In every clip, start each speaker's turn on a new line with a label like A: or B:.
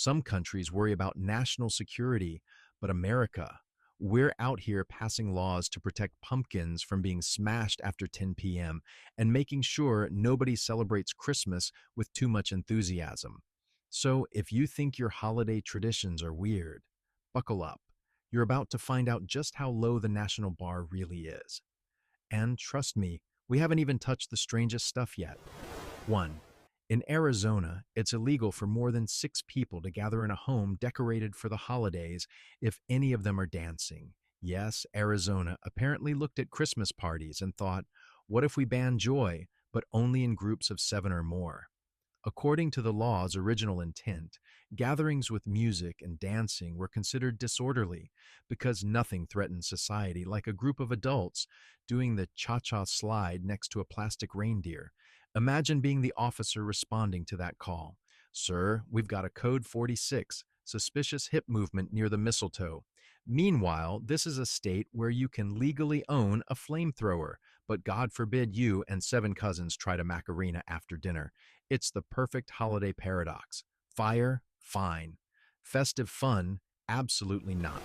A: Some countries worry about national security, but America, we're out here passing laws to protect pumpkins from being smashed after 10 p.m. and making sure nobody celebrates Christmas with too much enthusiasm. So, if you think your holiday traditions are weird, buckle up. You're about to find out just how low the national bar really is. And trust me, we haven't even touched the strangest stuff yet. 1. In Arizona, it's illegal for more than 6 people to gather in a home decorated for the holidays if any of them are dancing. Yes, Arizona apparently looked at Christmas parties and thought, what if we ban joy, but only in groups of 7 or more? According to the law's original intent, gatherings with music and dancing were considered disorderly because nothing threatened society like a group of adults doing the cha-cha slide next to a plastic reindeer. Imagine being the officer responding to that call. Sir, we've got a code 46, suspicious hip movement near the mistletoe. Meanwhile, this is a state where you can legally own a flamethrower, but God forbid you and 7 cousins try to Macarena after dinner. It's the perfect holiday paradox. Fire, fine. Festive fun, absolutely not.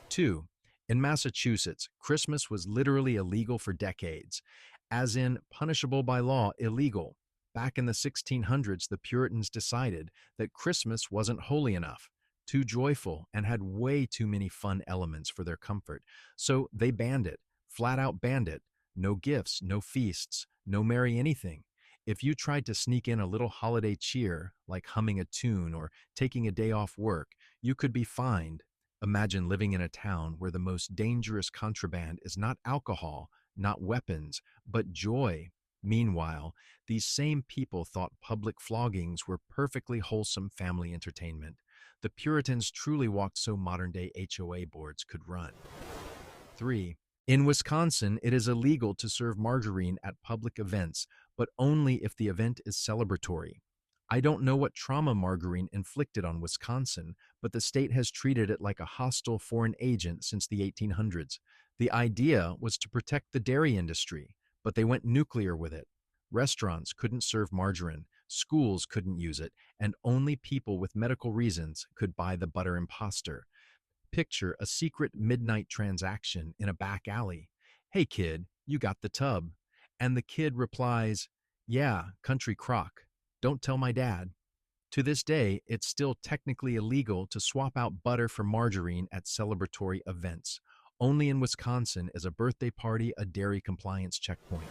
A: 2. In Massachusetts, Christmas was literally illegal for decades, as in punishable by law illegal. Back in the 1600s, the Puritans decided that Christmas wasn't holy enough, too joyful, and had way too many fun elements for their comfort. So they banned it, flat out banned it. No gifts, no feasts, no merry anything. If you tried to sneak in a little holiday cheer, like humming a tune or taking a day off work, you could be fined. Imagine living in a town where the most dangerous contraband is not alcohol, not weapons, but joy. Meanwhile, these same people thought public floggings were perfectly wholesome family entertainment. The Puritans truly walked so modern-day HOA boards could run. 3. In Wisconsin, it is illegal to serve margarine at public events, but only if the event is celebratory. I don't know what trauma margarine inflicted on Wisconsin, but the state has treated it like a hostile foreign agent since the 1800s. The idea was to protect the dairy industry, but they went nuclear with it. Restaurants couldn't serve margarine, schools couldn't use it, and only people with medical reasons could buy the butter imposter. Picture a secret midnight transaction in a back alley. Hey kid, you got the tub. And the kid replies, yeah, country crock. Don't tell my dad. To this day, it's still technically illegal to swap out butter for margarine at celebratory events. Only in Wisconsin is a birthday party a dairy compliance checkpoint.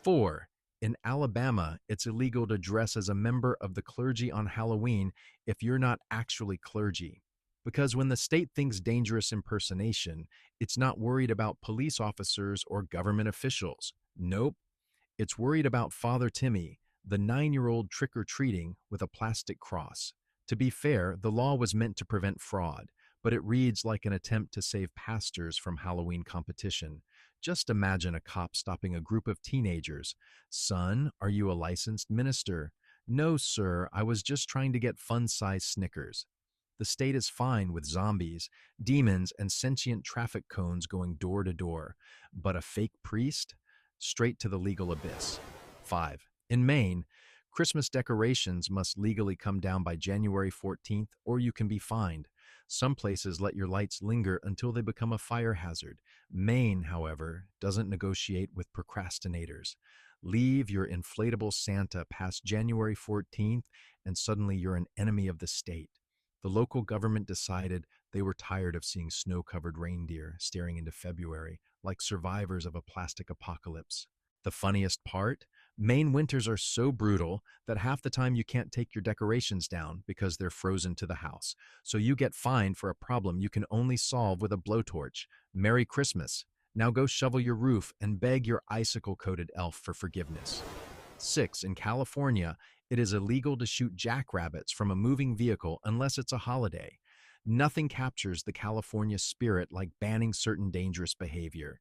A: 4. In Alabama, it's illegal to dress as a member of the clergy on Halloween if you're not actually clergy. Because when the state thinks dangerous impersonation, it's not worried about police officers or government officials. Nope. It's worried about Father Timmy, the 9-year-old trick-or-treating with a plastic cross. To be fair, the law was meant to prevent fraud, but it reads like an attempt to save pastors from Halloween competition. Just imagine a cop stopping a group of teenagers. Son, are you a licensed minister? No, sir, I was just trying to get fun-sized Snickers. The state is fine with zombies, demons, and sentient traffic cones going door to door. But a fake priest? Straight to the legal abyss. 5. In Maine, Christmas decorations must legally come down by January 14th, or you can be fined. Some places let your lights linger until they become a fire hazard. Maine, however, doesn't negotiate with procrastinators. Leave your inflatable Santa past January 14th, and suddenly you're an enemy of the state. The local government decided they were tired of seeing snow-covered reindeer staring into February like survivors of a plastic apocalypse. The funniest part? Maine winters are so brutal that half the time you can't take your decorations down because they're frozen to the house. So you get fined for a problem you can only solve with a blowtorch. Merry Christmas. Now go shovel your roof and beg your icicle-coated elf for forgiveness. 6. In California, it is illegal to shoot jackrabbits from a moving vehicle unless it's a holiday. Nothing captures the California spirit like banning certain dangerous behavior,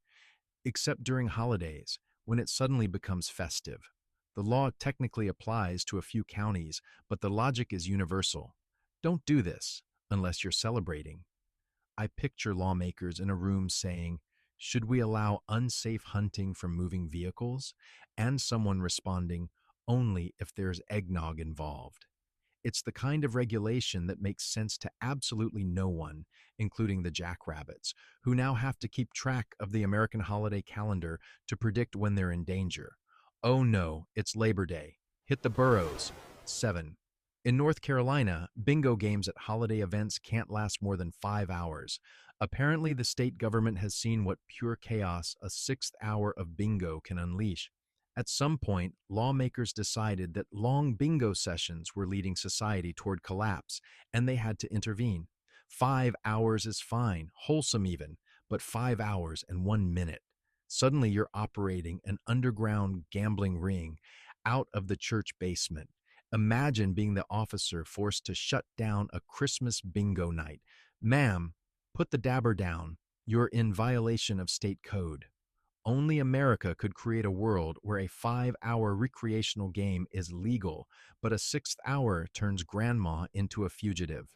A: except during holidays, when it suddenly becomes festive. The law technically applies to a few counties, but the logic is universal. Don't do this unless you're celebrating. I picture lawmakers in a room saying, should we allow unsafe hunting from moving vehicles? And someone responding, only if there's eggnog involved. It's the kind of regulation that makes sense to absolutely no one, including the jackrabbits, who now have to keep track of the American holiday calendar to predict when they're in danger. Oh no, it's Labor Day. Hit the burrows. 7. In North Carolina, bingo games at holiday events can't last more than 5 hours. Apparently, the state government has seen what pure chaos a sixth hour of bingo can unleash. At some point, lawmakers decided that long bingo sessions were leading society toward collapse, and they had to intervene. 5 hours is fine, wholesome even, but 5 hours and 1 minute. Suddenly, you're operating an underground gambling ring out of the church basement. Imagine being the officer forced to shut down a Christmas bingo night. Ma'am, put the dabber down. You're in violation of state code. Only America could create a world where a 5 hour recreational game is legal, but a sixth hour turns grandma into a fugitive.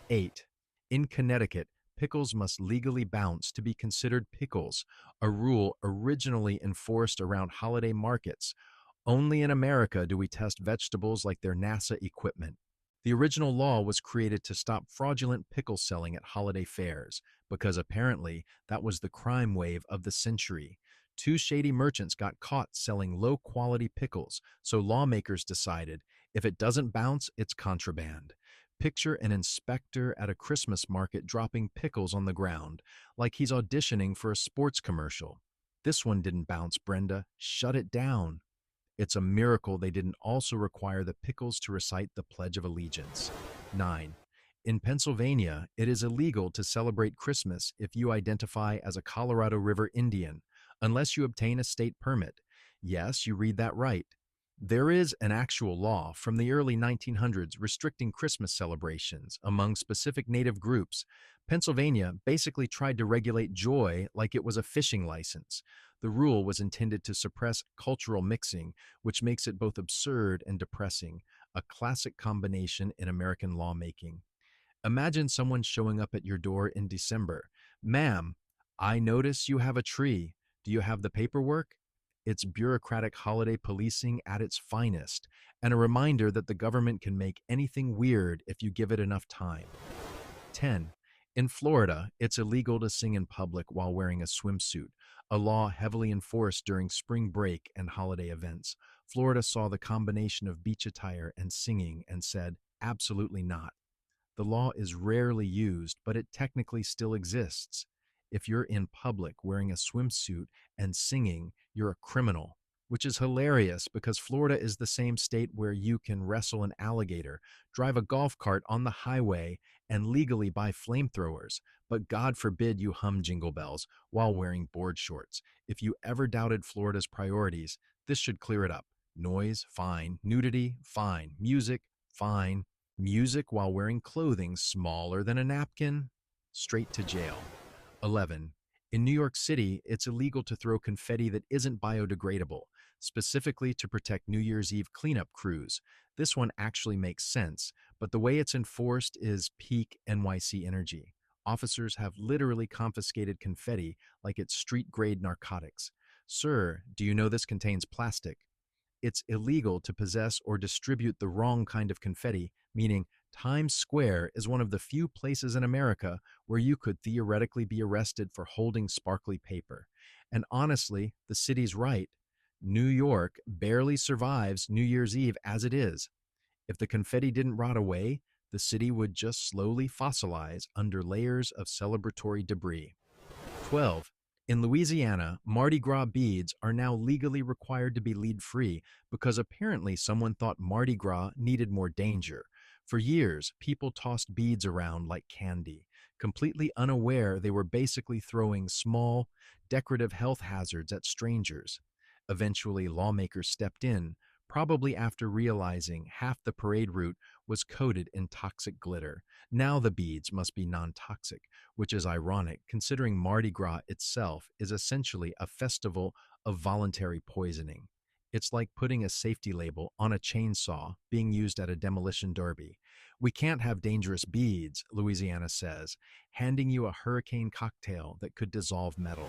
A: 8. In Connecticut, pickles must legally bounce to be considered pickles, a rule originally enforced around holiday markets. Only in America do we test vegetables like they're NASA equipment. The original law was created to stop fraudulent pickle selling at holiday fairs, because apparently that was the crime wave of the century. Two shady merchants got caught selling low-quality pickles, so lawmakers decided if it doesn't bounce, it's contraband. Picture an inspector at a Christmas market dropping pickles on the ground, like he's auditioning for a sports commercial. This one didn't bounce, Brenda. Shut it down. It's a miracle they didn't also require the pickles to recite the Pledge of Allegiance. 9. In Pennsylvania, it is illegal to celebrate Christmas if you identify as a Colorado River Indian, unless you obtain a state permit. Yes, you read that right. There is an actual law from the early 1900s restricting Christmas celebrations among specific native groups. Pennsylvania basically tried to regulate joy like it was a fishing license. The rule was intended to suppress cultural mixing, which makes it both absurd and depressing, a classic combination in American lawmaking. Imagine someone showing up at your door in December. Ma'am, I notice you have a tree. Do you have the paperwork? It's bureaucratic holiday policing at its finest, and a reminder that the government can make anything weird if you give it enough time. 10. In Florida, it's illegal to sing in public while wearing a swimsuit, a law heavily enforced during spring break and holiday events. Florida saw the combination of beach attire and singing and said, absolutely not. The law is rarely used, but it technically still exists. If you're in public wearing a swimsuit and singing, you're a criminal, which is hilarious because Florida is the same state where you can wrestle an alligator, drive a golf cart on the highway, and legally buy flamethrowers. But God forbid you hum Jingle Bells while wearing board shorts. If you ever doubted Florida's priorities, this should clear it up. Noise, fine. Nudity, fine. Music, fine. Music while wearing clothing smaller than a napkin? Straight to jail. 11. In New York City, it's illegal to throw confetti that isn't biodegradable, specifically to protect New Year's Eve cleanup crews. This one actually makes sense, but the way it's enforced is peak NYC energy. Officers have literally confiscated confetti like it's street-grade narcotics. Sir, do you know this contains plastic? It's illegal to possess or distribute the wrong kind of confetti, meaning Times Square is one of the few places in America where you could theoretically be arrested for holding sparkly paper. And honestly, the city's right. New York barely survives New Year's Eve as it is. If the confetti didn't rot away, the city would just slowly fossilize under layers of celebratory debris. 12. In Louisiana, Mardi Gras beads are now legally required to be lead-free because apparently someone thought Mardi Gras needed more danger. For years, people tossed beads around like candy, completely unaware they were basically throwing small, decorative health hazards at strangers. Eventually, lawmakers stepped in, probably after realizing half the parade route was coated in toxic glitter. Now the beads must be non-toxic, which is ironic considering Mardi Gras itself is essentially a festival of voluntary poisoning. It's like putting a safety label on a chainsaw being used at a demolition derby. We can't have dangerous beads, Louisiana says, handing you a hurricane cocktail that could dissolve metal.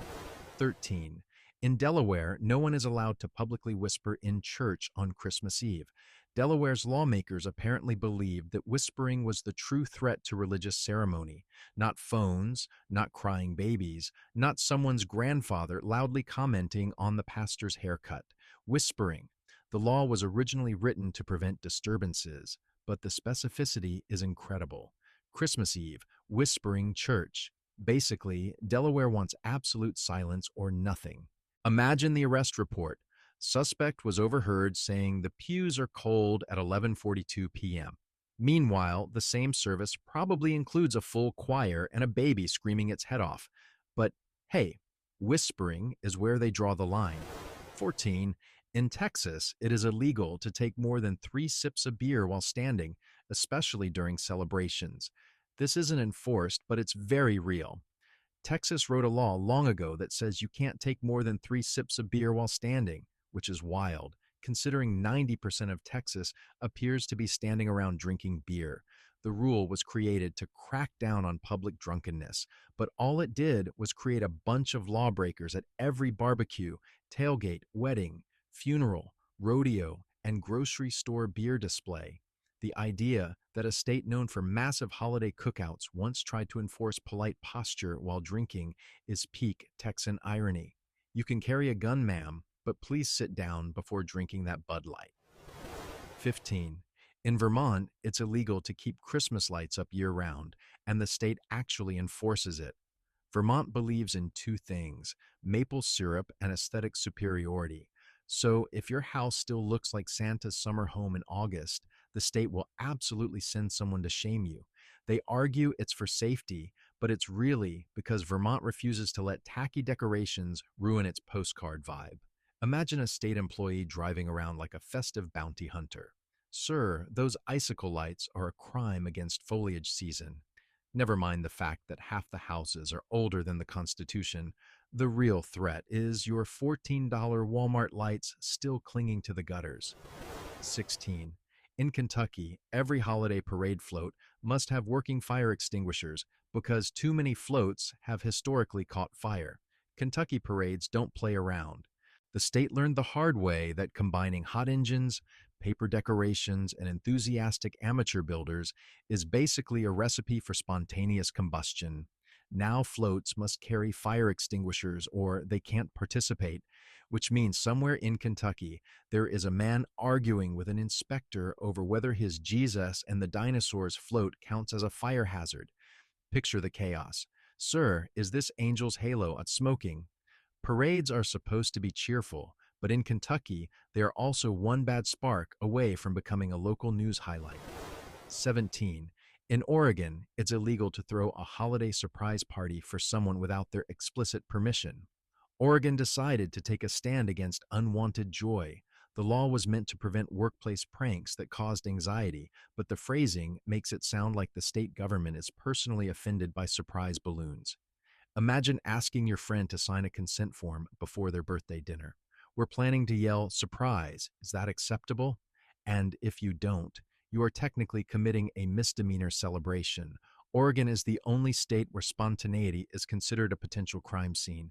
A: 13. In Delaware, no one is allowed to publicly whisper in church on Christmas Eve. Delaware's lawmakers apparently believed that whispering was the true threat to religious ceremony, not phones, not crying babies, not someone's grandfather loudly commenting on the pastor's haircut. Whispering. The law was originally written to prevent disturbances, but the specificity is incredible. Christmas Eve, whispering church. Basically, Delaware wants absolute silence or nothing. Imagine the arrest report. Suspect was overheard saying the pews are cold at 11:42 p.m. Meanwhile, the same service probably includes a full choir and a baby screaming its head off. But hey, whispering is where they draw the line. 14. In Texas, it is illegal to take more than 3 sips of beer while standing, especially during celebrations. This isn't enforced, but it's very real. Texas wrote a law long ago that says you can't take more than 3 sips of beer while standing, which is wild, considering 90% of Texas appears to be standing around drinking beer. The rule was created to crack down on public drunkenness, but all it did was create a bunch of lawbreakers at every barbecue, tailgate, wedding, funeral, rodeo, and grocery store beer display. The idea that a state known for massive holiday cookouts once tried to enforce polite posture while drinking is peak Texan irony. You can carry a gun, ma'am, but please sit down before drinking that Bud Light. 15. In Vermont, it's illegal to keep Christmas lights up year-round, and the state actually enforces it. Vermont believes in two things: maple syrup and aesthetic superiority. So if your house still looks like Santa's summer home in August, the state will absolutely send someone to shame you. They argue it's for safety, but it's really because Vermont refuses to let tacky decorations ruin its postcard vibe. Imagine a state employee driving around like a festive bounty hunter. Sir, those icicle lights are a crime against foliage season. Never mind the fact that half the houses are older than the Constitution. The real threat is your $14 Walmart lights still clinging to the gutters. 16. In Kentucky, every holiday parade float must have working fire extinguishers because too many floats have historically caught fire. Kentucky parades don't play around. The state learned the hard way that combining hot engines, paper decorations, and enthusiastic amateur builders is basically a recipe for spontaneous combustion. Now floats must carry fire extinguishers or they can't participate, which means somewhere in Kentucky there is a man arguing with an inspector over whether his Jesus and the Dinosaurs float counts as a fire hazard. Picture the chaos. Sir, is this angel's halo at smoking? Parades are supposed to be cheerful, but in Kentucky, they are also one bad spark away from becoming a local news highlight. 17. In Oregon, it's illegal to throw a holiday surprise party for someone without their explicit permission. Oregon decided to take a stand against unwanted joy. The law was meant to prevent workplace pranks that caused anxiety, but the phrasing makes it sound like the state government is personally offended by surprise balloons. Imagine asking your friend to sign a consent form before their birthday dinner. We're planning to yell, "Surprise! Is that acceptable?" And if you don't, you are technically committing a misdemeanor celebration. Oregon is the only state where spontaneity is considered a potential crime scene.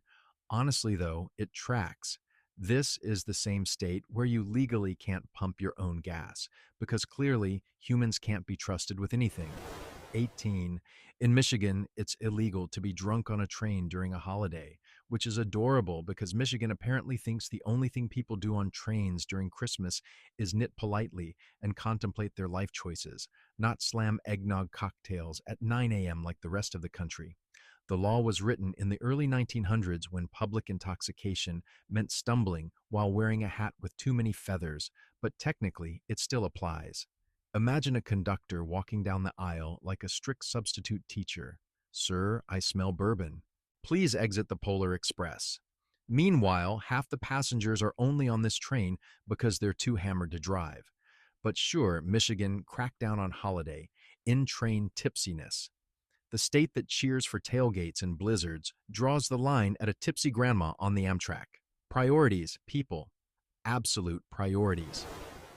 A: Honestly, though, it tracks. This is the same state where you legally can't pump your own gas, because clearly humans can't be trusted with anything. 18. In Michigan, it's illegal to be drunk on a train during a holiday, which is adorable because Michigan apparently thinks the only thing people do on trains during Christmas is knit politely and contemplate their life choices, not slam eggnog cocktails at 9 a.m. like the rest of the country. The law was written in the early 1900s when public intoxication meant stumbling while wearing a hat with too many feathers, but technically it still applies. Imagine a conductor walking down the aisle like a strict substitute teacher. "Sir, I smell bourbon. Please exit the Polar Express." Meanwhile, half the passengers are only on this train because they're too hammered to drive. But sure, Michigan cracked down on holiday, in-train tipsiness. The state that cheers for tailgates and blizzards draws the line at a tipsy grandma on the Amtrak. Priorities, people. Absolute priorities.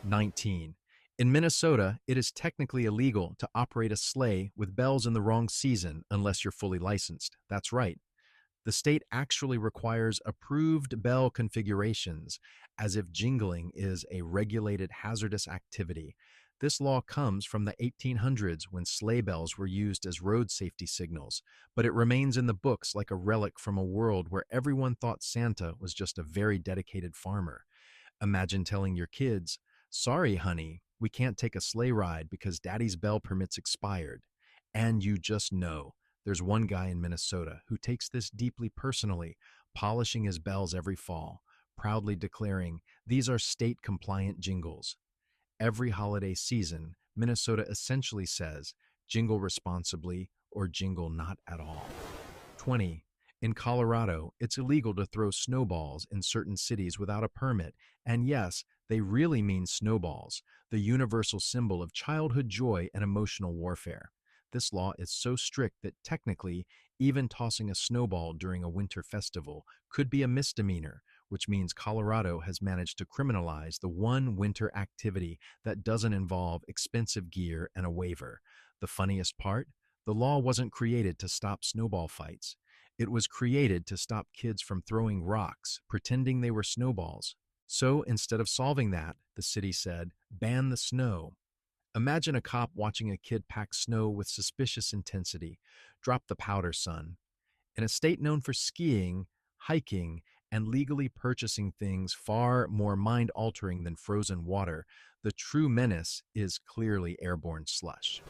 A: 19. In Minnesota, it is technically illegal to operate a sleigh with bells in the wrong season unless you're fully licensed. That's right. The state actually requires approved bell configurations, as if jingling is a regulated hazardous activity. This law comes from the 1800s when sleigh bells were used as road safety signals, but it remains in the books like a relic from a world where everyone thought Santa was just a very dedicated farmer. Imagine telling your kids, "Sorry, honey, we can't take a sleigh ride because daddy's bell permit's expired." And you just know there's one guy in Minnesota who takes this deeply personally, polishing his bells every fall, proudly declaring, "These are state compliant jingles." Every holiday season, Minnesota essentially says, "Jingle responsibly or jingle not at all." 20. In Colorado, it's illegal to throw snowballs in certain cities without a permit, and yes, they really mean snowballs, the universal symbol of childhood joy and emotional warfare. This law is so strict that technically, even tossing a snowball during a winter festival could be a misdemeanor, which means Colorado has managed to criminalize the one winter activity that doesn't involve expensive gear and a waiver. The funniest part? The law wasn't created to stop snowball fights. It was created to stop kids from throwing rocks, pretending they were snowballs. So instead of solving that, the city said, "Ban the snow." Imagine a cop watching a kid pack snow with suspicious intensity. "Drop the powder, son." In a state known for skiing, hiking, and legally purchasing things far more mind altering than frozen water, the true menace is clearly airborne slush.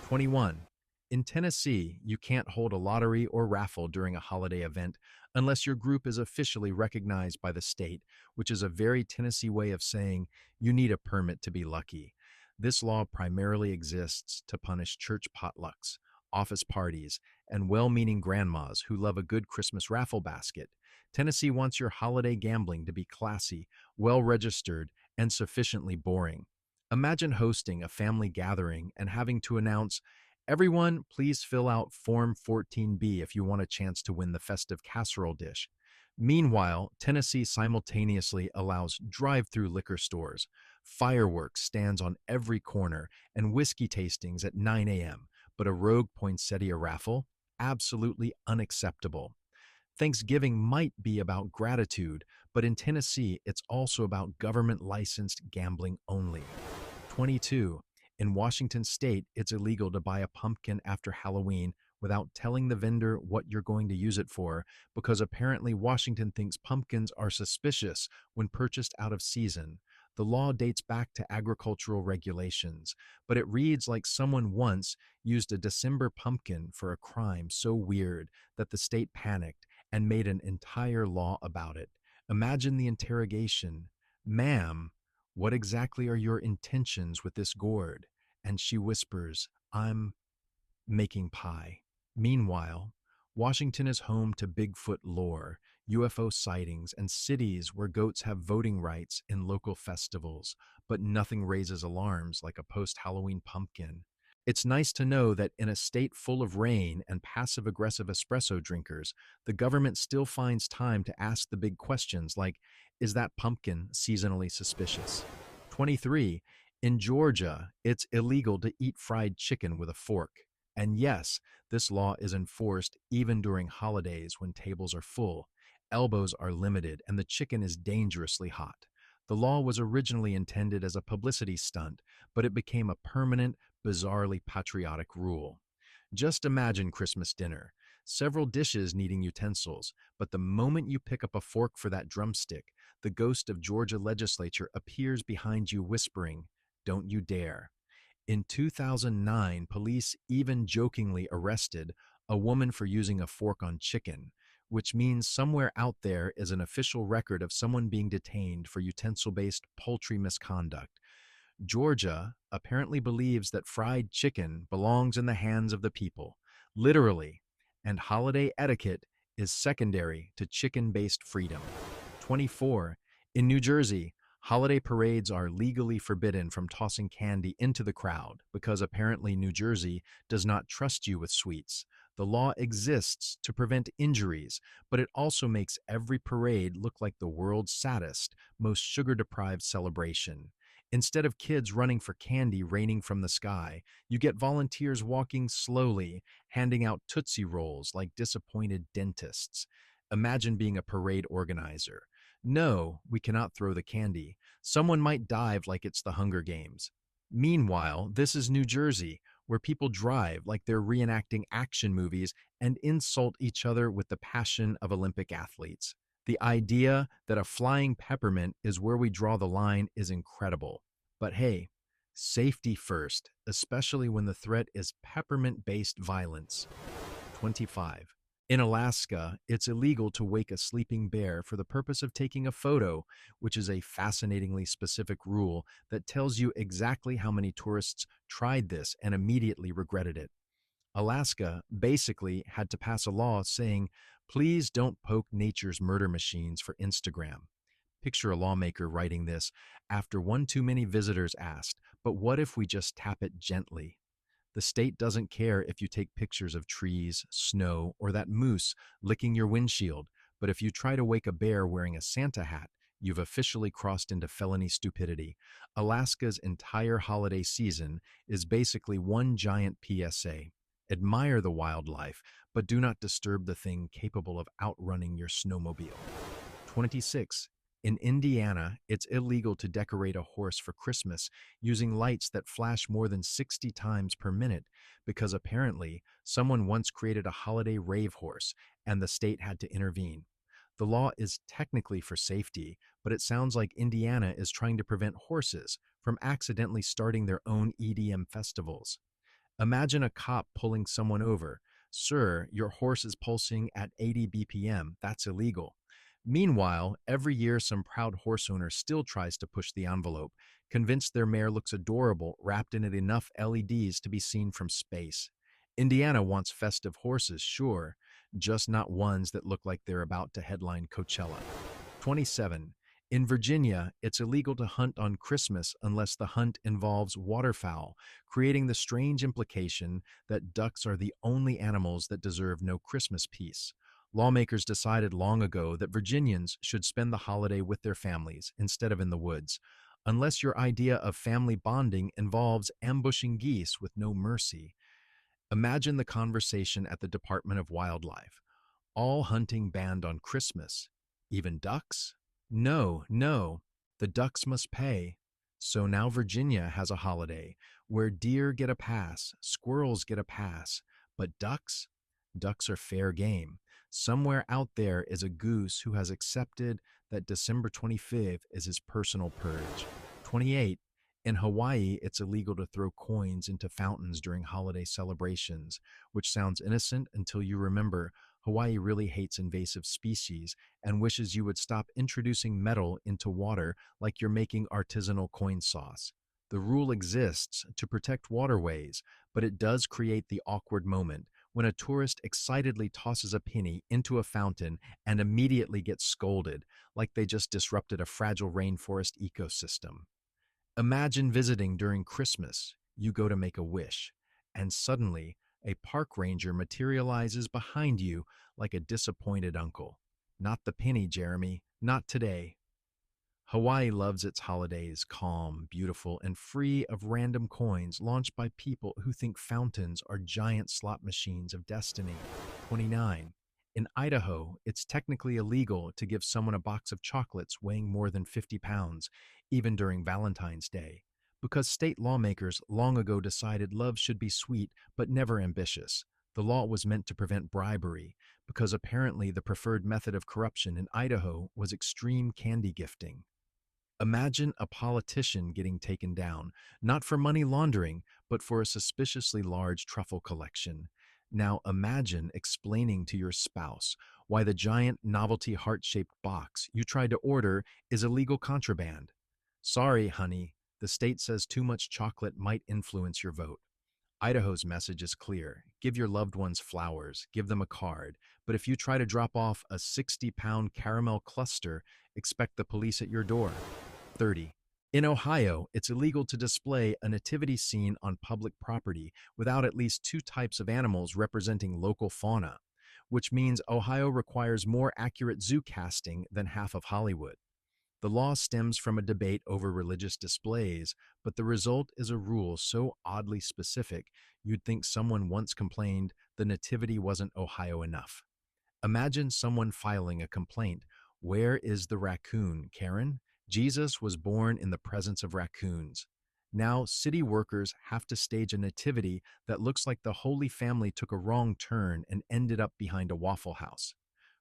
A: 21. In Tennessee, you can't hold a lottery or raffle during a holiday event unless your group is officially recognized by the state, which is a very Tennessee way of saying you need a permit to be lucky. This law primarily exists to punish church potlucks, office parties, and well meaning grandmas who love a good Christmas raffle basket. Tennessee wants your holiday gambling to be classy, well registered, and sufficiently boring. Imagine hosting a family gathering and having to announce, "Everyone, please fill out Form 14B if you want a chance to win the festive casserole dish." Meanwhile, Tennessee simultaneously allows drive-through liquor stores, fireworks stands on every corner, and whiskey tastings at 9 a.m., but a rogue poinsettia raffle? Absolutely unacceptable. Thanksgiving might be about gratitude, but in Tennessee, it's also about government licensed gambling only. 22. In Washington state, it's illegal to buy a pumpkin after Halloween without telling the vendor what you're going to use it for, because apparently Washington thinks pumpkins are suspicious when purchased out of season. The law dates back to agricultural regulations, but it reads like someone once used a December pumpkin for a crime so weird that the state panicked and made an entire law about it. Imagine the interrogation. "Ma'am, what exactly are your intentions with this gourd?" And she whispers, "I'm making pie." Meanwhile, Washington is home to Bigfoot lore, UFO sightings, and cities where goats have voting rights in local festivals, but nothing raises alarms like a post-Halloween pumpkin. It's nice to know that in a state full of rain and passive-aggressive espresso drinkers, the government still finds time to ask the big questions like, is that pumpkin seasonally suspicious? 23. In Georgia, it's illegal to eat fried chicken with a fork. And yes, this law is enforced even during holidays when tables are full. Elbows are limited and the chicken is dangerously hot. The law was originally intended as a publicity stunt, but it became a permanent, bizarrely patriotic rule. Just imagine Christmas dinner. Several dishes needing utensils, but the moment you pick up a fork for that drumstick, the ghost of Georgia legislature appears behind you whispering, "Don't you dare." In 2009, police even jokingly arrested a woman for using a fork on chicken, which means somewhere out there is an official record of someone being detained for utensil-based poultry misconduct. Georgia apparently believes that fried chicken belongs in the hands of the people, literally, and holiday etiquette is secondary to chicken-based freedom. 24. In New Jersey, holiday parades are legally forbidden from tossing candy into the crowd because apparently New Jersey does not trust you with sweets. The law exists to prevent injuries, but it also makes every parade look like the world's saddest, most sugar-deprived celebration. Instead of kids running for candy raining from the sky, you get volunteers walking slowly, handing out Tootsie Rolls like disappointed dentists. Imagine being a parade organizer. No, we cannot throw the candy. Someone might dive like it's the Hunger Games. Meanwhile, this is New Jersey, where people drive like they're reenacting action movies and insult each other with the passion of Olympic athletes. The idea that a flying peppermint is where we draw the line is incredible. But hey, safety first, especially when the threat is peppermint based violence. 25. In Alaska, it's illegal to wake a sleeping bear for the purpose of taking a photo, which is a fascinatingly specific rule that tells you exactly how many tourists tried this and immediately regretted it. Alaska basically had to pass a law saying, please don't poke nature's murder machines for Instagram. Picture a lawmaker writing this after one too many visitors asked, but what if we just tap it gently? The state doesn't care if you take pictures of trees, snow, or that moose licking your windshield, but if you try to wake a bear wearing a Santa hat, you've officially crossed into felony stupidity. Alaska's entire holiday season is basically one giant PSA. Admire the wildlife, but do not disturb the thing capable of outrunning your snowmobile. 26. In Indiana, it's illegal to decorate a horse for Christmas using lights that flash more than 60 times per minute because apparently someone once created a holiday rave horse and the state had to intervene. The law is technically for safety, but it sounds like Indiana is trying to prevent horses from accidentally starting their own EDM festivals. Imagine a cop pulling someone over. Sir, your horse is pulsing at 80 BPM. That's illegal. Meanwhile, every year some proud horse owner still tries to push the envelope, convinced their mare looks adorable wrapped in enough LEDs to be seen from space. Indiana wants festive horses, sure, just not ones that look like they're about to headline Coachella. 27. In Virginia, it's illegal to hunt on Christmas unless the hunt involves waterfowl, creating the strange implication that ducks are the only animals that deserve no Christmas peace. Lawmakers decided long ago that Virginians should spend the holiday with their families instead of in the woods, unless your idea of family bonding involves ambushing geese with no mercy. Imagine the conversation at the Department of Wildlife. All hunting banned on Christmas. Even ducks? No, no. The ducks must pay. So now Virginia has a holiday where deer get a pass, squirrels get a pass, but ducks? Ducks are fair game. Somewhere out there is a goose who has accepted that December 25th is his personal purge. 28. In Hawaii, it's illegal to throw coins into fountains during holiday celebrations, which sounds innocent until you remember Hawaii really hates invasive species and wishes you would stop introducing metal into water like you're making artisanal coin sauce. The rule exists to protect waterways, but it does create the awkward moment when a tourist excitedly tosses a penny into a fountain and immediately gets scolded, like they just disrupted a fragile rainforest ecosystem. Imagine visiting during Christmas. You go to make a wish, and suddenly a park ranger materializes behind you like a disappointed uncle. Not the penny, Jeremy, not today. Hawaii loves its holidays calm, beautiful, and free of random coins launched by people who think fountains are giant slot machines of destiny. 29. In Idaho, it's technically illegal to give someone a box of chocolates weighing more than 50 pounds, even during Valentine's Day, because state lawmakers long ago decided love should be sweet but never ambitious. The law was meant to prevent bribery, because apparently the preferred method of corruption in Idaho was extreme candy gifting. Imagine a politician getting taken down, not for money laundering, but for a suspiciously large truffle collection. Now imagine explaining to your spouse why the giant novelty heart-shaped box you tried to order is illegal contraband. Sorry, honey, the state says too much chocolate might influence your vote. Idaho's message is clear. Give your loved ones flowers, give them a card, but if you try to drop off a 60-pound caramel cluster, expect the police at your door. 30. In Ohio, it's illegal to display a nativity scene on public property without at least two types of animals representing local fauna, which means Ohio requires more accurate zoo casting than half of Hollywood. The law stems from a debate over religious displays, but the result is a rule so oddly specific you'd think someone once complained the nativity wasn't Ohio enough. Imagine someone filing a complaint. Where is the raccoon, Karen? Jesus was born in the presence of raccoons. Now, city workers have to stage a nativity that looks like the Holy Family took a wrong turn and ended up behind a Waffle House.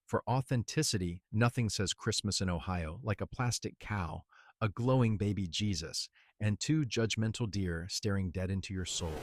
A: For authenticity, nothing says Christmas in Ohio like a plastic cow, a glowing baby Jesus, and two judgmental deer staring dead into your soul.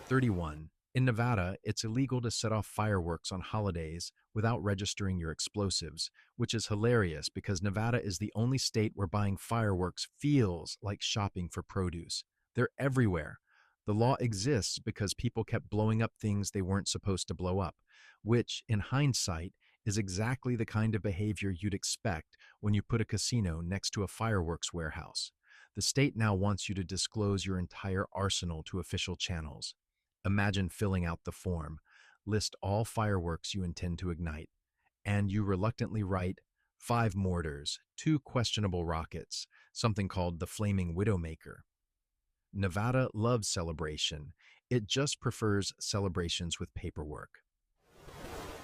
A: 31. In Nevada, it's illegal to set off fireworks on holidays without registering your explosives, which is hilarious because Nevada is the only state where buying fireworks feels like shopping for produce. They're everywhere. The law exists because people kept blowing up things they weren't supposed to blow up, which, in hindsight, is exactly the kind of behavior you'd expect when you put a casino next to a fireworks warehouse. The state now wants you to disclose your entire arsenal to official channels. Imagine filling out the form, list all fireworks you intend to ignite, and you reluctantly write 5 mortars, 2 questionable rockets, something called the Flaming Widowmaker. Nevada loves celebration. It just prefers celebrations with paperwork.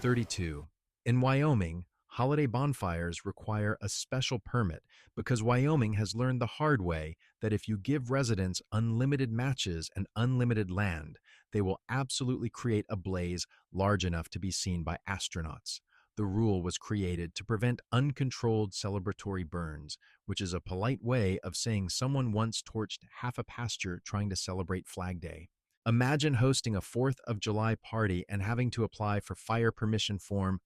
A: 32. In Wyoming, holiday bonfires require a special permit because Wyoming has learned the hard way that if you give residents unlimited matches and unlimited land, they will absolutely create a blaze large enough to be seen by astronauts. The rule was created to prevent uncontrolled celebratory burns, which is a polite way of saying someone once torched half a pasture trying to celebrate Flag Day. Imagine hosting a 4th of July party and having to apply for fire permission form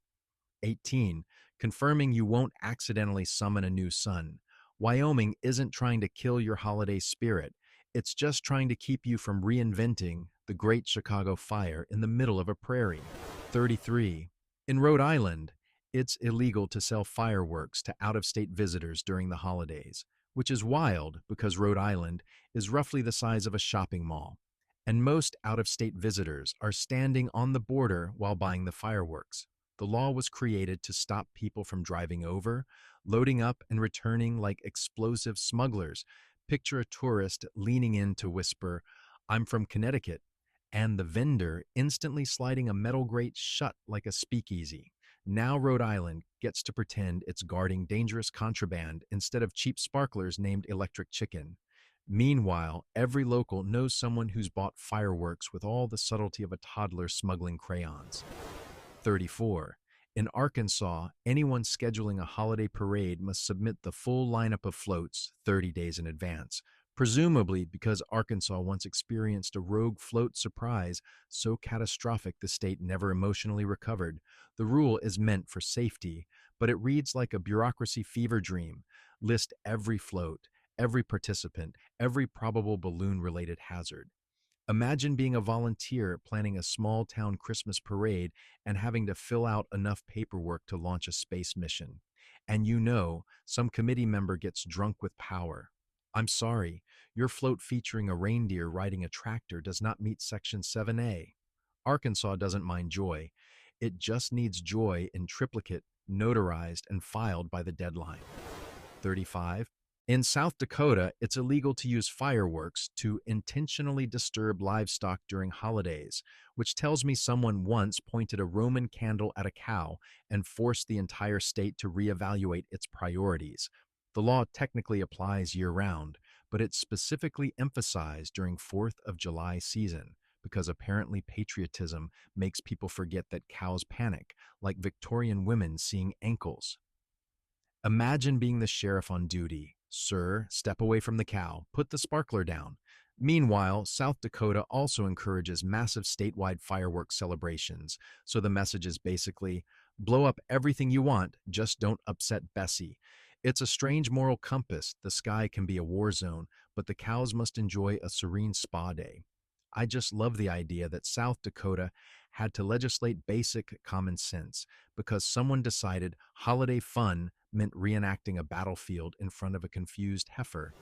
A: 18, confirming you won't accidentally summon a new sun. Wyoming isn't trying to kill your holiday spirit. It's just trying to keep you from reinventing the Great Chicago Fire in the middle of a prairie. 33. In Rhode Island, it's illegal to sell fireworks to out-of-state visitors during the holidays, which is wild because Rhode Island is roughly the size of a shopping mall, and most out-of-state visitors are standing on the border while buying the fireworks. The law was created to stop people from driving over, loading up, and returning like explosive smugglers. Picture a tourist leaning in to whisper, "I'm from Connecticut," and the vendor instantly sliding a metal grate shut like a speakeasy. Now Rhode Island gets to pretend it's guarding dangerous contraband instead of cheap sparklers named Electric Chicken. Meanwhile, every local knows someone who's bought fireworks with all the subtlety of a toddler smuggling crayons. 34. In Arkansas, anyone scheduling a holiday parade must submit the full lineup of floats 30 days in advance, presumably because Arkansas once experienced a rogue float surprise so catastrophic the state never emotionally recovered. The rule is meant for safety, but it reads like a bureaucracy fever dream. List every float, every participant, every probable balloon-related hazard. Imagine being a volunteer planning a small town Christmas parade and having to fill out enough paperwork to launch a space mission. And you know, some committee member gets drunk with power. I'm sorry, your float featuring a reindeer riding a tractor does not meet Section 7A. Arkansas doesn't mind joy. It just needs joy in triplicate, notarized, and filed by the deadline. 35. In South Dakota, it's illegal to use fireworks to intentionally disturb livestock during holidays, which tells me someone once pointed a Roman candle at a cow and forced the entire state to reevaluate its priorities. The law technically applies year-round, but it's specifically emphasized during 4th of July season because apparently patriotism makes people forget that cows panic, like Victorian women seeing ankles. Imagine being the sheriff on duty. "Sir, step away from the cow. Put the sparkler down." Meanwhile, South Dakota also encourages massive statewide fireworks celebrations, so the message is basically, blow up everything you want, just don't upset Bessie. It's a strange moral compass. The sky can be a war zone, but the cows must enjoy a serene spa day. I just love the idea that South Dakota had to legislate basic common sense because someone decided holiday fun meant reenacting a battlefield in front of a confused heifer.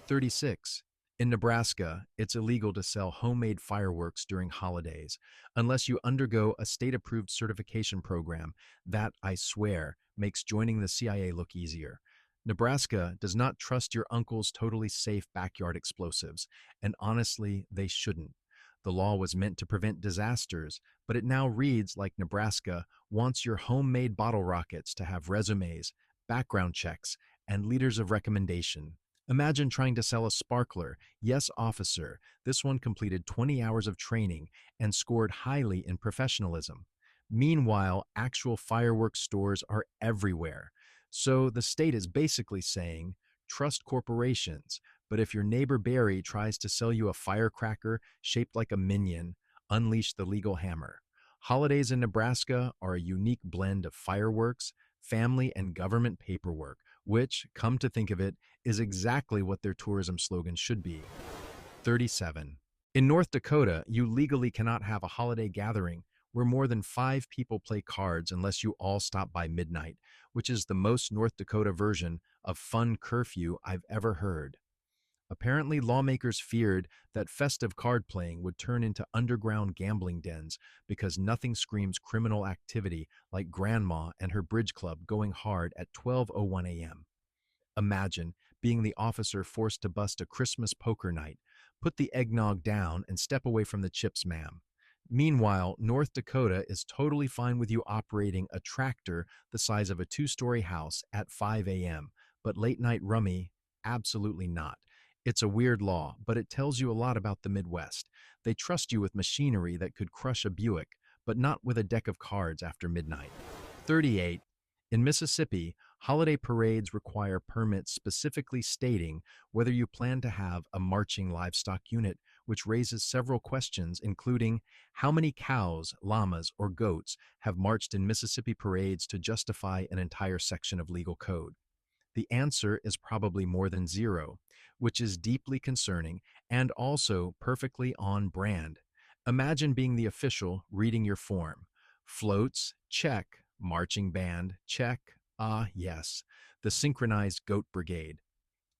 A: 36. In Nebraska, it's illegal to sell homemade fireworks during holidays unless you undergo a state-approved certification program that, I swear, makes joining the CIA look easier. Nebraska does not trust your uncle's totally safe backyard explosives, and honestly, they shouldn't. The law was meant to prevent disasters, but it now reads like Nebraska wants your homemade bottle rockets to have resumes, background checks, and letters of recommendation. Imagine trying to sell a sparkler. Yes, officer, this one completed 20 hours of training and scored highly in professionalism. Meanwhile, actual fireworks stores are everywhere. So the state is basically saying, trust corporations, but if your neighbor Barry tries to sell you a firecracker shaped like a minion, unleash the legal hammer. Holidays in Nebraska are a unique blend of fireworks, family, and government paperwork, which, come to think of it, is exactly what their tourism slogan should be. 37. In North Dakota, you legally cannot have a holiday gathering where more than 5 people play cards unless you all stop by midnight, which is the most North Dakota version of fun curfew I've ever heard. Apparently, lawmakers feared that festive card playing would turn into underground gambling dens because nothing screams criminal activity like Grandma and her bridge club going hard at 12:01 a.m. Imagine being the officer forced to bust a Christmas poker night. Put the eggnog down and step away from the chips, ma'am. Meanwhile, North Dakota is totally fine with you operating a tractor the size of a two-story house at 5 a.m., but late night rummy, absolutely not. It's a weird law, but it tells you a lot about the Midwest. They trust you with machinery that could crush a Buick, but not with a deck of cards after midnight. 38. In Mississippi, holiday parades require permits specifically stating whether you plan to have a marching livestock unit, which raises several questions, including how many cows, llamas, or goats have marched in Mississippi parades to justify an entire section of legal code. The answer is probably more than zero, which is deeply concerning and also perfectly on brand. Imagine being the official reading your form. Floats, check. Marching band, check. Ah, yes. The synchronized goat brigade.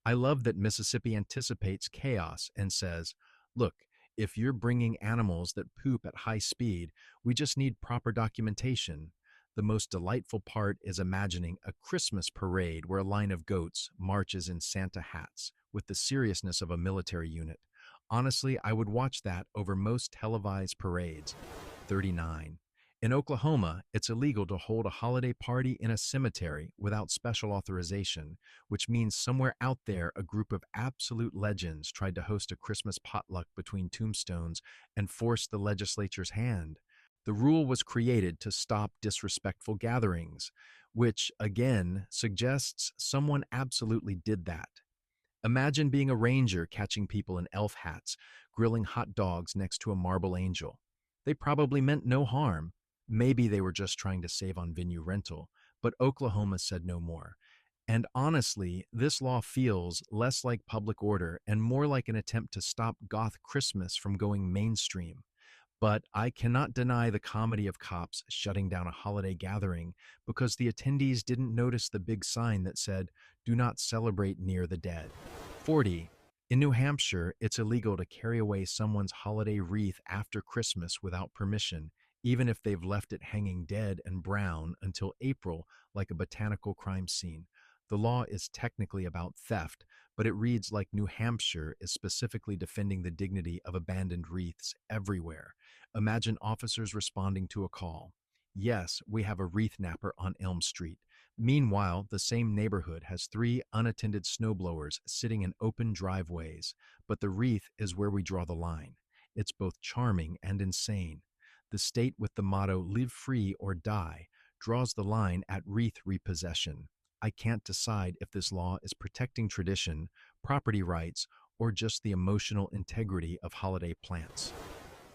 A: I love that Mississippi anticipates chaos and says, look, if you're bringing animals that poop at high speed, we just need proper documentation. The most delightful part is imagining a Christmas parade where a line of goats marches in Santa hats with the seriousness of a military unit. Honestly, I would watch that over most televised parades. 39. In Oklahoma, it's illegal to hold a holiday party in a cemetery without special authorization, which means somewhere out there a group of absolute legends tried to host a Christmas potluck between tombstones and forced the legislature's hand. The rule was created to stop disrespectful gatherings, which, again, suggests someone absolutely did that. Imagine being a ranger catching people in elf hats, grilling hot dogs next to a marble angel. They probably meant no harm. Maybe they were just trying to save on venue rental, but Oklahoma said no more. And honestly, this law feels less like public order and more like an attempt to stop goth Christmas from going mainstream. But I cannot deny the comedy of cops shutting down a holiday gathering because the attendees didn't notice the big sign that said, "Do not celebrate near the dead." 40. In New Hampshire, it's illegal to carry away someone's holiday wreath after Christmas without permission, even if they've left it hanging dead and brown until April like a botanical crime scene. The law is technically about theft, but it reads like New Hampshire is specifically defending the dignity of abandoned wreaths everywhere. Imagine officers responding to a call. Yes, we have a wreath napper on Elm Street. Meanwhile, the same neighborhood has 3 unattended snowblowers sitting in open driveways, but the wreath is where we draw the line. It's both charming and insane. The state with the motto "Live free or die" draws the line at wreath repossession. I can't decide if this law is protecting tradition, property rights, or just the emotional integrity of holiday plants.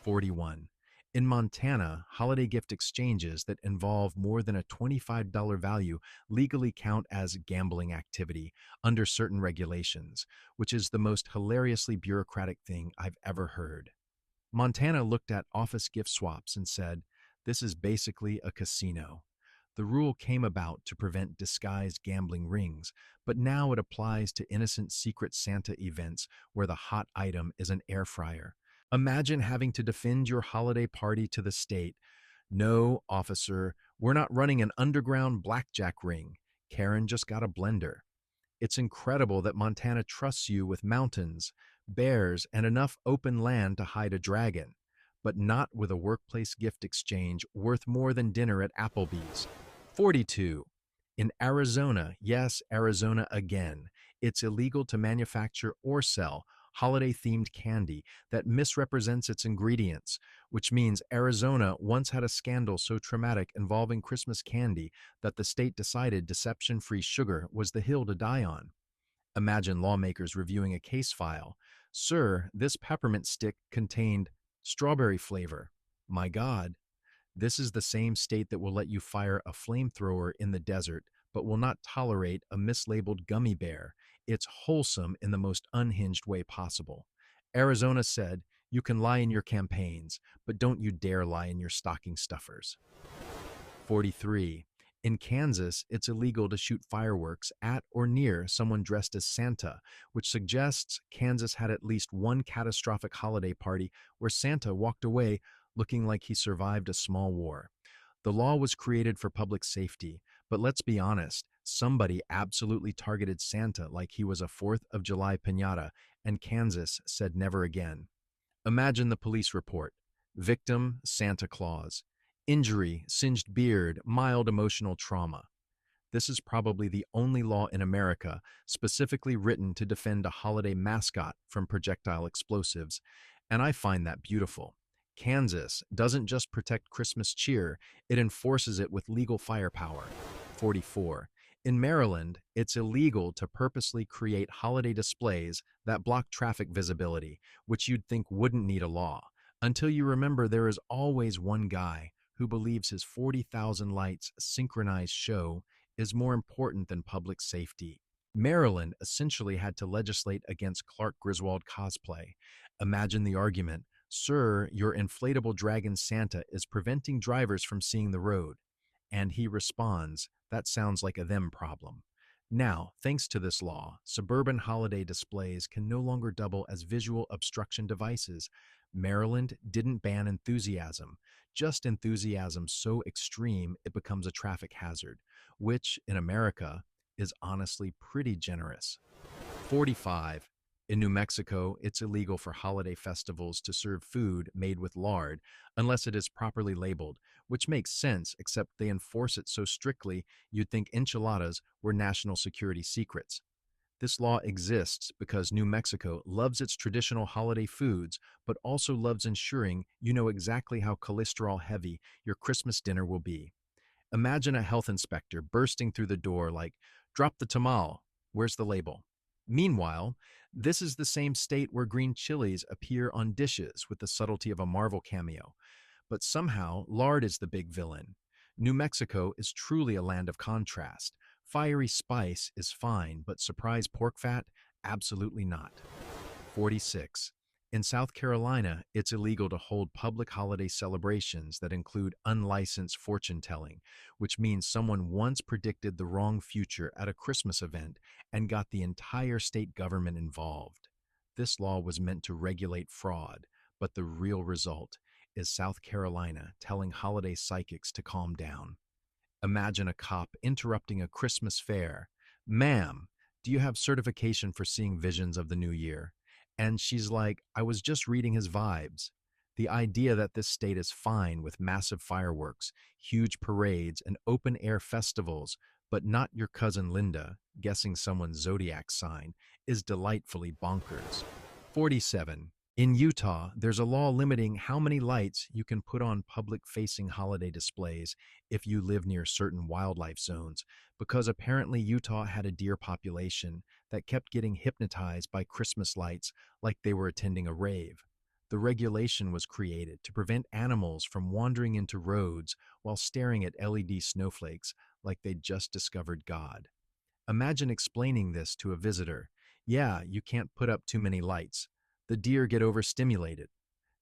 A: 41. In Montana, holiday gift exchanges that involve more than a $25 value legally count as gambling activity under certain regulations, which is the most hilariously bureaucratic thing I've ever heard. Montana looked at office gift swaps and said, "This is basically a casino." The rule came about to prevent disguised gambling rings, but now it applies to innocent Secret Santa events where the hot item is an air fryer. Imagine having to defend your holiday party to the state. "No, officer, we're not running an underground blackjack ring. Karen just got a blender." It's incredible that Montana trusts you with mountains, bears, and enough open land to hide a dragon, but not with a workplace gift exchange worth more than dinner at Applebee's. 42. In Arizona, yes, Arizona again, it's illegal to manufacture or sell holiday-themed candy that misrepresents its ingredients, which means Arizona once had a scandal so traumatic involving Christmas candy that the state decided deception-free sugar was the hill to die on. Imagine lawmakers reviewing a case file. Sir, this peppermint stick contained strawberry flavor. My God, this is the same state that will let you fire a flamethrower in the desert, but will not tolerate a mislabeled gummy bear. It's wholesome in the most unhinged way possible. Arizona said, you can lie in your campaigns, but don't you dare lie in your stocking stuffers. 43. In Kansas, it's illegal to shoot fireworks at or near someone dressed as Santa, which suggests Kansas had at least one catastrophic holiday party where Santa walked away looking like he survived a small war. The law was created for public safety, but let's be honest, somebody absolutely targeted Santa like he was a 4th of July piñata, and Kansas said never again. Imagine the police report. Victim, Santa Claus. Injury, singed beard, mild emotional trauma. This is probably the only law in America specifically written to defend a holiday mascot from projectile explosives, and I find that beautiful. Kansas doesn't just protect Christmas cheer, it enforces it with legal firepower. 44. In Maryland, it's illegal to purposely create holiday displays that block traffic visibility, which you'd think wouldn't need a law, until you remember there is always one guy who believes his 40,000 lights synchronized show is more important than public safety. Maryland essentially had to legislate against Clark Griswold cosplay. Imagine the argument, sir, your inflatable dragon Santa is preventing drivers from seeing the road. And he responds, that sounds like a them problem. Now, thanks to this law, suburban holiday displays can no longer double as visual obstruction devices. Maryland didn't ban enthusiasm, just enthusiasm so extreme it becomes a traffic hazard, which, in America, is honestly pretty generous. 45. In New Mexico, it's illegal for holiday festivals to serve food made with lard unless it is properly labeled, which makes sense except they enforce it so strictly you'd think enchiladas were national security secrets. This law exists because New Mexico loves its traditional holiday foods, but also loves ensuring you know exactly how cholesterol heavy your Christmas dinner will be. Imagine a health inspector bursting through the door like, drop the tamal, where's the label? Meanwhile, this is the same state where green chilies appear on dishes with the subtlety of a Marvel cameo. But somehow, lard is the big villain. New Mexico is truly a land of contrast. Fiery spice is fine, but surprise pork fat? Absolutely not. 46. In South Carolina, it's illegal to hold public holiday celebrations that include unlicensed fortune-telling, which means someone once predicted the wrong future at a Christmas event and got the entire state government involved. This law was meant to regulate fraud, but the real result is South Carolina telling holiday psychics to calm down. Imagine a cop interrupting a Christmas fair. Ma'am, do you have certification for seeing visions of the new year? And she's like, I was just reading his vibes. The idea that this state is fine with massive fireworks, huge parades, and open-air festivals, but not your cousin Linda guessing someone's zodiac sign, is delightfully bonkers. 47. In Utah, there's a law limiting how many lights you can put on public-facing holiday displays if you live near certain wildlife zones, because apparently Utah had a deer population that kept getting hypnotized by Christmas lights like they were attending a rave. The regulation was created to prevent animals from wandering into roads while staring at LED snowflakes like they'd just discovered God. Imagine explaining this to a visitor. Yeah, you can't put up too many lights. The deer get overstimulated.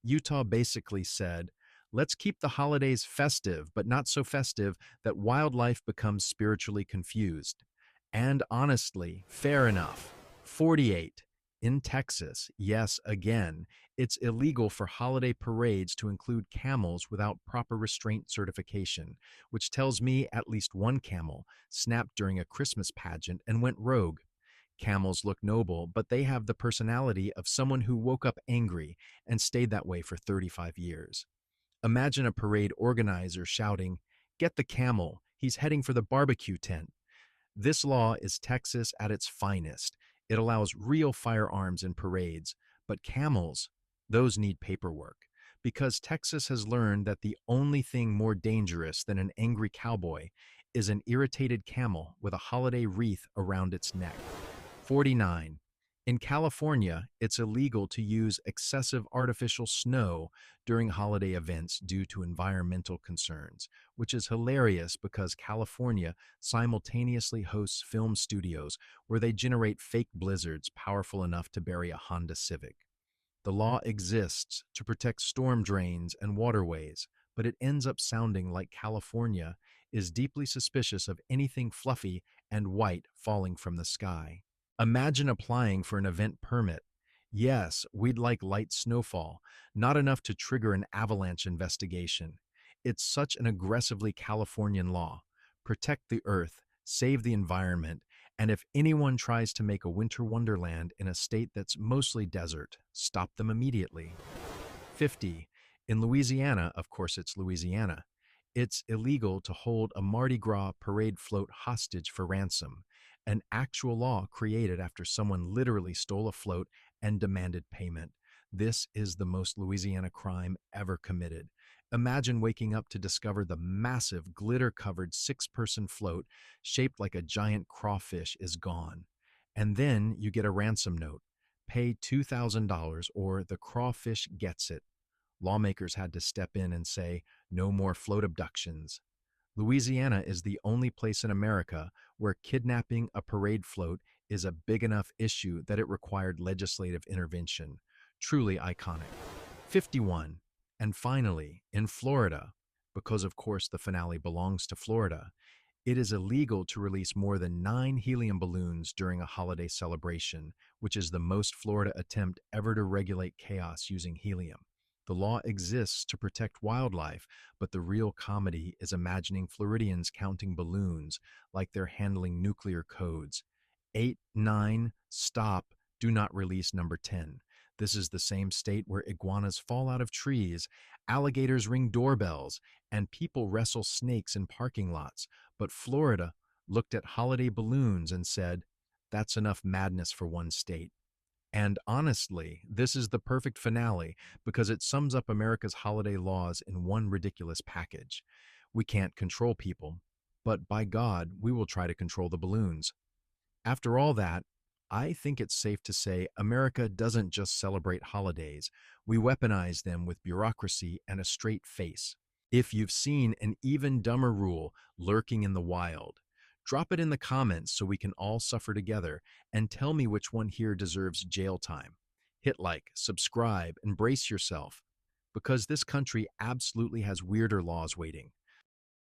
A: Utah basically said, let's keep the holidays festive, but not so festive that wildlife becomes spiritually confused. And honestly, fair enough. 48. In Texas, yes, again, it's illegal for holiday parades to include camels without proper restraint certification, which tells me at least one camel snapped during a Christmas pageant and went rogue. Camels look noble, but they have the personality of someone who woke up angry and stayed that way for 35 years. Imagine a parade organizer shouting, "Get the camel, he's heading for the barbecue tent." This law is Texas at its finest. It allows real firearms in parades, but camels, those need paperwork. Because Texas has learned that the only thing more dangerous than an angry cowboy is an irritated camel with a holiday wreath around its neck. 49. In California, it's illegal to use excessive artificial snow during holiday events due to environmental concerns, which is hilarious because California simultaneously hosts film studios where they generate fake blizzards powerful enough to bury a Honda Civic. The law exists to protect storm drains and waterways, but it ends up sounding like California is deeply suspicious of anything fluffy and white falling from the sky. Imagine applying for an event permit. Yes, we'd like light snowfall, not enough to trigger an avalanche investigation. It's such an aggressively Californian law. Protect the earth, save the environment, and if anyone tries to make a winter wonderland in a state that's mostly desert, stop them immediately. 50. In Louisiana, of course it's Louisiana, it's illegal to hold a Mardi Gras parade float hostage for ransom, an actual law created after someone literally stole a float and demanded payment. This is the most Louisiana crime ever committed. Imagine waking up to discover the massive glitter-covered six-person float shaped like a giant crawfish is gone. And then you get a ransom note. Pay $2,000 or the crawfish gets it. Lawmakers had to step in and say, no more float abductions. Louisiana is the only place in America where kidnapping a parade float is a big enough issue that it required legislative intervention. Truly iconic. 51. And finally, in Florida, because of course the finale belongs to Florida, it is illegal to release more than 9 helium balloons during a holiday celebration, which is the most Florida attempt ever to regulate chaos using helium. The law exists to protect wildlife, but the real comedy is imagining Floridians counting balloons like they're handling nuclear codes. 8, 9, stop, do not release number 10. This is the same state where iguanas fall out of trees, alligators ring doorbells, and people wrestle snakes in parking lots. But Florida looked at holiday balloons and said, that's enough madness for one state. And honestly, this is the perfect finale because it sums up America's holiday laws in one ridiculous package. We can't control people, but by God, we will try to control the balloons. After all that, I think it's safe to say America doesn't just celebrate holidays, we weaponize them with bureaucracy and a straight face. If you've seen an even dumber rule lurking in the wild, drop it in the comments so we can all suffer together and tell me which one here deserves jail time. Hit like, subscribe, and brace yourself, because this country absolutely has weirder laws waiting.